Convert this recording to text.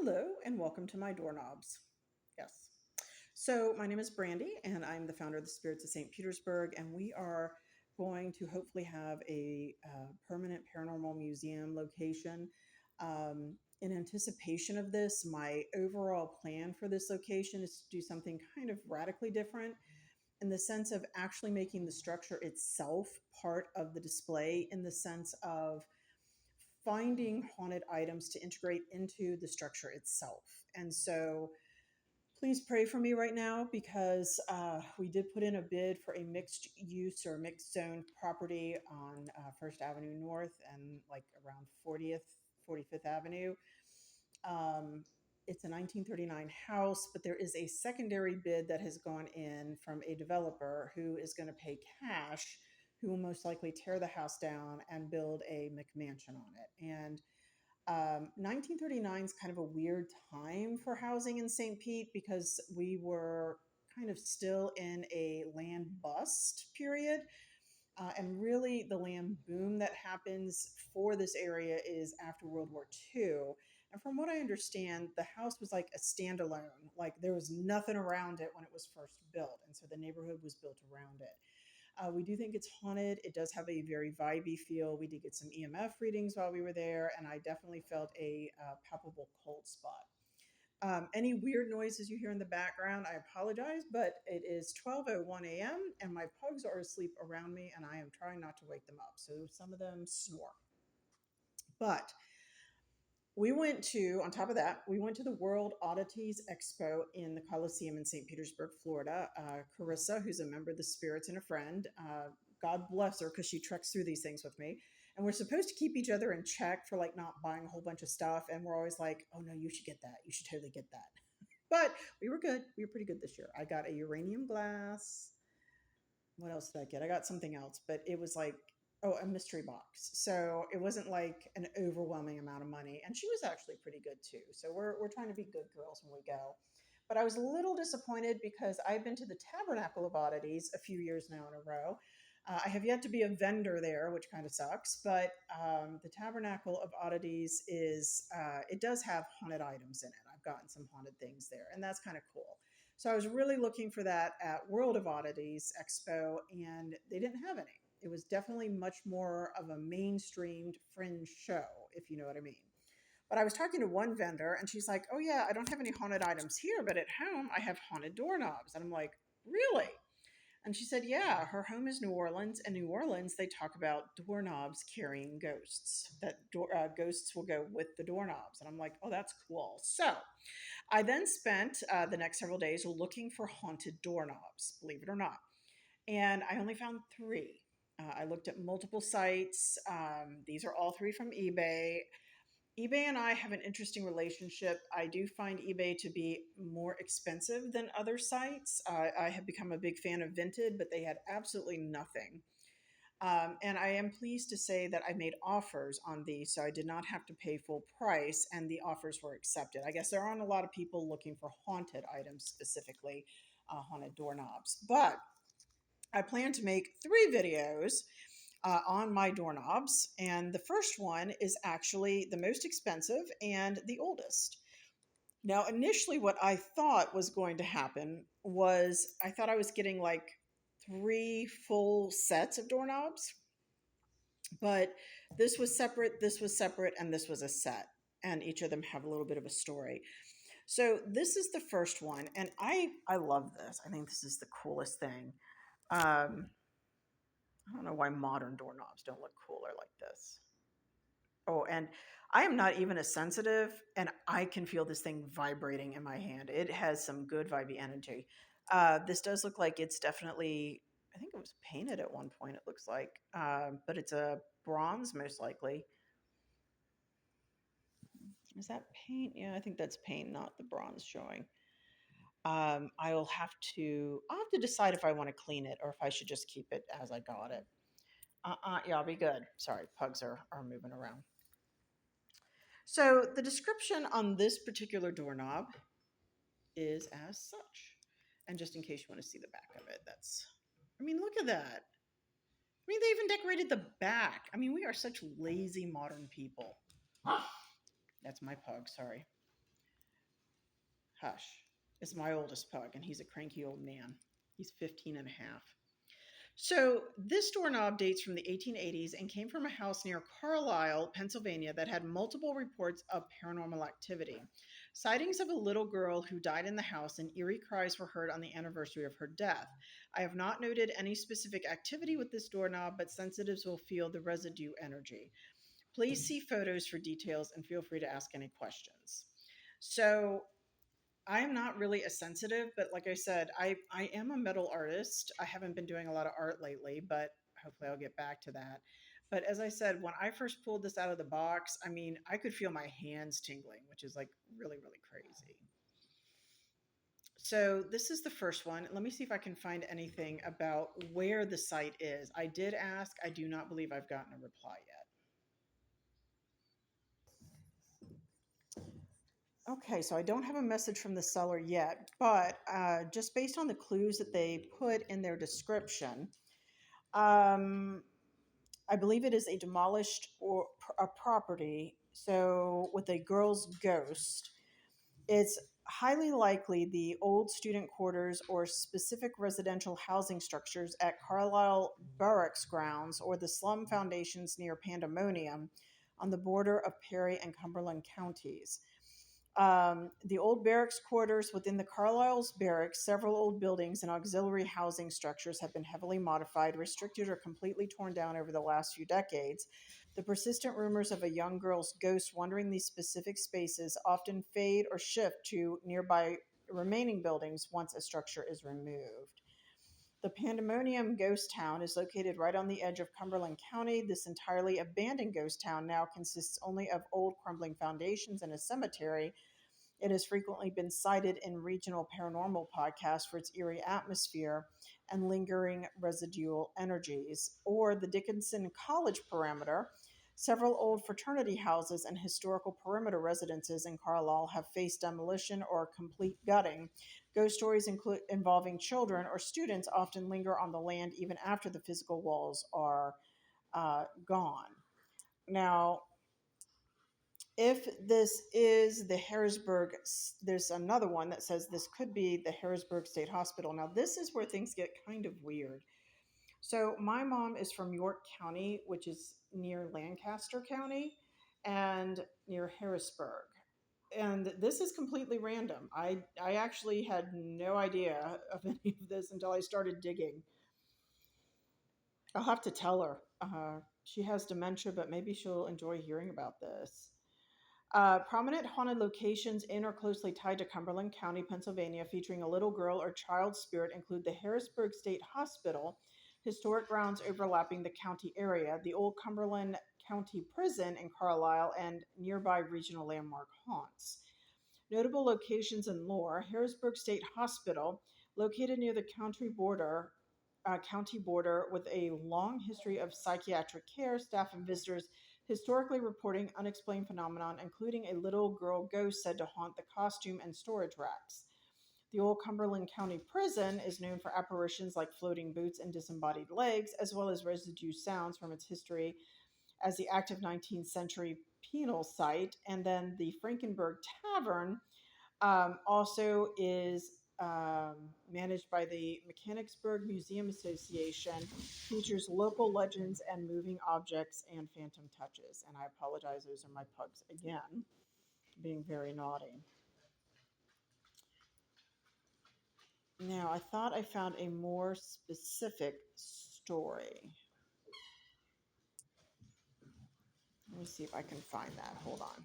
Hello and welcome to my doorknobs. Yes. So, my name is Brandy and I'm the founder of the Spirits of St. Petersburg, and we are going to hopefully have a permanent paranormal museum location. In anticipation of this, my overall plan for this location is to do something kind of radically different in the sense of actually making the structure itself part of the display, in the sense of finding haunted items to integrate into the structure itself. And so please pray for me right now because we did put in a bid for a mixed use or mixed zone property on First Avenue North and like around 45th Avenue. Um, it's a 1939 house, but there is a secondary bid that has gone in from a developer who is going to pay cash, who will most likely tear the house down and build a McMansion on it. And 1939 is kind of a weird time for housing in St. Pete because we were kind of still in a land bust period. And really, the land boom that happens for this area is after World War II. And from what I understand, the house was like a standalone, like there was nothing around it when it was first built. And so the neighborhood was built around it. We do think it's haunted. It does have a very vibey feel. We did get some EMF readings while we were there, and I definitely felt a palpable cold spot. Any weird noises you hear in the background, I apologize, but it is 12:01 a.m. and my pugs are asleep around me, and I am trying not to wake them up. So some of them snore. But we went to, on top of that, we went to the World Oddities Expo in the Coliseum in St. Petersburg, Florida. Carissa, who's a member of the Spirits and a friend, God bless her because she treks through these things with me. And we're supposed to keep each other in check for like not buying a whole bunch of stuff. And we're always like, oh no, you should get that. You should totally get that. But we were good. We were pretty good this year. I got a uranium glass. What else did I get? I got something else, but it was like, oh, a mystery box. So it wasn't like an overwhelming amount of money. And she was actually pretty good too. So we're trying to be good girls when we go. But I was a little disappointed because I've been to the Tabernacle of Oddities a few years now in a row. I have yet to be a vendor there, which kind of sucks. But the Tabernacle of Oddities it does have haunted items in it. I've gotten some haunted things there, and that's kind of cool. So I was really looking for that at World of Oddities Expo, and they didn't have any. It was definitely much more of a mainstreamed fringe show, if you know what I mean. But I was talking to one vendor, and she's like, "Oh yeah, I don't have any haunted items here, but at home I have haunted doorknobs." And I'm like, "Really?" And she said, "Yeah, her home is New Orleans. And New Orleans, they talk about doorknobs carrying ghosts. Ghosts will go with the doorknobs." And I'm like, "Oh, that's cool." So I then spent the next several days looking for haunted doorknobs, believe it or not. And I only found three. I looked at multiple sites. These are all three from eBay. eBay and I have an interesting relationship. I do find eBay to be more expensive than other sites. I have become a big fan of Vinted, but they had absolutely nothing. And I am pleased to say that I made offers on these, so I did not have to pay full price, and the offers were accepted. I guess there aren't a lot of people looking for haunted items, specifically haunted doorknobs. But I plan to make three videos on my doorknobs, and the first one is actually the most expensive and the oldest. Now, initially, what I thought was going to happen was I thought I was getting like three full sets of doorknobs, but this was separate, and this was a set. And each of them have a little bit of a story. So this is the first one, and I love this. I think this is the coolest thing. I don't know why modern doorknobs don't look cooler like this. Oh, and I am not even as sensitive, and I can feel this thing vibrating in my hand. It has some good vibey energy. This does look like it's definitely, I think it was painted at one point, it looks like, but it's a bronze, most likely. Is that paint? Yeah, I think that's paint, not the bronze showing. I'll have to decide if I want to clean it or if I should just keep it as I got it. Yeah, I'll be good. Sorry, pugs are moving around. So the description on this particular doorknob is as such. And just in case you want to see the back of it, I mean, look at that. I mean, they even decorated the back. I mean, we are such lazy modern people. That's my pug, sorry. Hush. It's my oldest pug, and he's a cranky old man. He's 15 and a half. So, this doorknob dates from the 1880s and came from a house near Carlisle, Pennsylvania, that had multiple reports of paranormal activity. Sightings of a little girl who died in the house and eerie cries were heard on the anniversary of her death. I have not noted any specific activity with this doorknob, but sensitives will feel the residue energy. Please see photos for details and feel free to ask any questions. So, I am not really a sensitive, but like I said, I am a metal artist. I haven't been doing a lot of art lately, but hopefully I'll get back to that. But as I said, when I first pulled this out of the box, I mean, I could feel my hands tingling, which is like really, really crazy. So this is the first one. Let me see if I can find anything about where the site is. I did ask. I do not believe I've gotten a reply yet. Okay, so I don't have a message from the seller yet, but just based on the clues that they put in their description, um, I believe it is a demolished or a property. So with a girl's ghost, it's highly likely the old student quarters or specific residential housing structures at Carlisle Barracks grounds or the slum foundations near Pandemonium on the border of Perry and Cumberland counties. The old barracks quarters within the Carlisle's barracks, several old buildings and auxiliary housing structures have been heavily modified, restricted, or completely torn down over the last few decades. The persistent rumors of a young girl's ghost wandering these specific spaces often fade or shift to nearby remaining buildings once a structure is removed. The Pandemonium Ghost Town is located right on the edge of Cumberland County. This entirely abandoned ghost town now consists only of old crumbling foundations and a cemetery. It has frequently been cited in regional paranormal podcasts for its eerie atmosphere and lingering residual energies. Or the Dickinson College perimeter. Several old fraternity houses and historical perimeter residences in Carlisle have faced demolition or complete gutting. Ghost stories involving children or students often linger on the land even after the physical walls are gone. Now, if this is the Harrisburg, there's another one that says this could be the Harrisburg State Hospital. Now, this is where things get kind of weird. So, my mom is from York County, which is near Lancaster County and near Harrisburg. And this is completely random. I actually had no idea of any of this until I started digging. I'll have to tell her. She has dementia, but maybe she'll enjoy hearing about this. Prominent haunted locations in or closely tied to Cumberland County, Pennsylvania, featuring a little girl or child spirit include the Harrisburg State Hospital, historic grounds overlapping the county area, the old Cumberland County Prison in Carlisle, and nearby regional landmark haunts. Notable locations and lore: Harrisburg State Hospital, located near the county border with a long history of psychiatric care, staff and visitors historically reporting unexplained phenomenon, including a little girl ghost said to haunt the costume and storage racks. The old Cumberland County Prison is known for apparitions like floating boots and disembodied legs, as well as residue sounds from its history as the active 19th century penal site. And then the Frankenberg Tavern also is managed by the Mechanicsburg Museum Association, features local legends and moving objects and phantom touches. And I apologize, those are my pugs again, being very naughty. Now, I thought I found a more specific story. Let me see if I can find that. Hold on.